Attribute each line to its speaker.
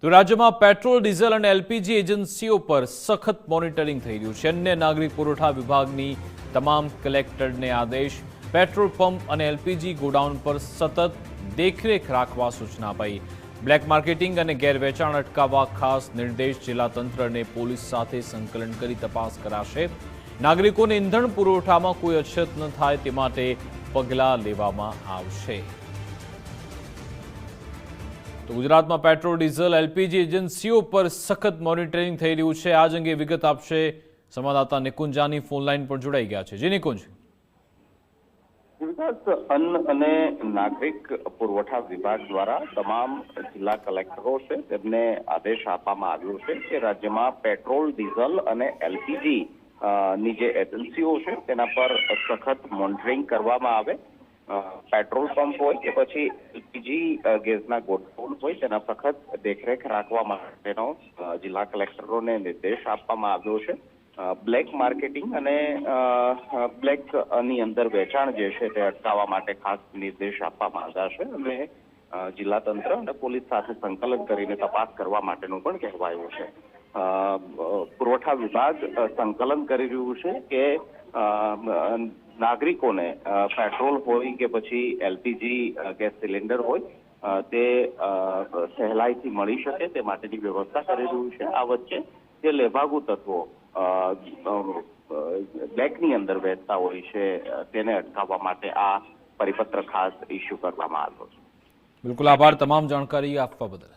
Speaker 1: તો રાજ્યમાં petrol, diesel અને એલપીજી એજન્સીઓ પર સખત મોનિટરિંગ થઈ રહ્યું છે. અન્ય નાગરિક પુરવઠા વિભાગની તમામ કલેક્ટરને આદેશ. પેટ્રોલ પંપ અને એલપીજી ગોડાઉન પર સતત દેખરેખ રાખવા સૂચના અપાઈ. બ્લેક માર્કેટિંગ અને ગેરવેચાણ અટકાવવા ખાસ નિર્દેશ. જિલ્લા તંત્ર અને પોલીસ સાથે સંકલન કરી તપાસ કરાશે. નાગરિકોને ઇંધણ પુરવઠામાં કોઈ અછત ન થાય તે માટે પગલાં લેવામાં આવશે. તો ગુજરાતમાં પેટ્રોલ, ડીઝલ, એલપીજી એજન્સીઓ પર સખત મોનિટરિંગ થઈ રહ્યું છે. આજ અંગે વિગત આપશે સંવાદદાતા નિકુંજ જાની ફોનલાઈન પર જોડાઈ ગયા છે. જી નિકુંજ.
Speaker 2: અન્ન અને નાગરિક પુરવઠા વિભાગ દ્વારા તમામ જિલ્લા કલેક્ટરો છે તેમને આદેશ આપવામાં આવ્યો છે કે રાજ્યમાં પેટ્રોલ, ડીઝલ અને એલપીજી ની જે એજન્સીઓ છે તેના પર સખત મોનિટરિંગ કરવામાં આવે. પેટ્રોલ પંપ હોય કે પછી એલપીજી ગેસના ગોડાઉન હોય તેના સખત દેખરેખ રાખવા માટેનો જિલ્લા કલેક્ટરોને નિર્દેશ આપવામાં આવ્યો છે. બ્લેક માર્કેટિંગ અને બ્લેક ની અંદર વેચાણ જે છે તે અટકાવવા માટે ખાસ નિર્દેશ આપવામાં આવ્યા છે અને જિલ્લા તંત્ર અને પોલીસ સાથે સંકલન કરીને તપાસ કરવા માટેનું પણ કહેવાયું છે. પુરવઠા વિભાગ સંકલન કરી રહ્યું છે કે નાગરિકોને પેટ્રોલ હોય કે પછી એલપીજી ગેસ સિલિન્ડર હોય તે સહેલાઈથી મળી શકે તે માટેની વ્યવસ્થા કરી રહ્યું છે. આ વચ્ચે જે લેભાગુ તત્વો બ્લેકની અંદર વેચતા હોય છે તેને અટકાવવા માટે આ પરિપત્ર ખાસ ઇસ્યુ કરવામાં આવ્યો છે.
Speaker 1: બિલકુલ આભાર તમામ જાણકારી આપવા બદલ.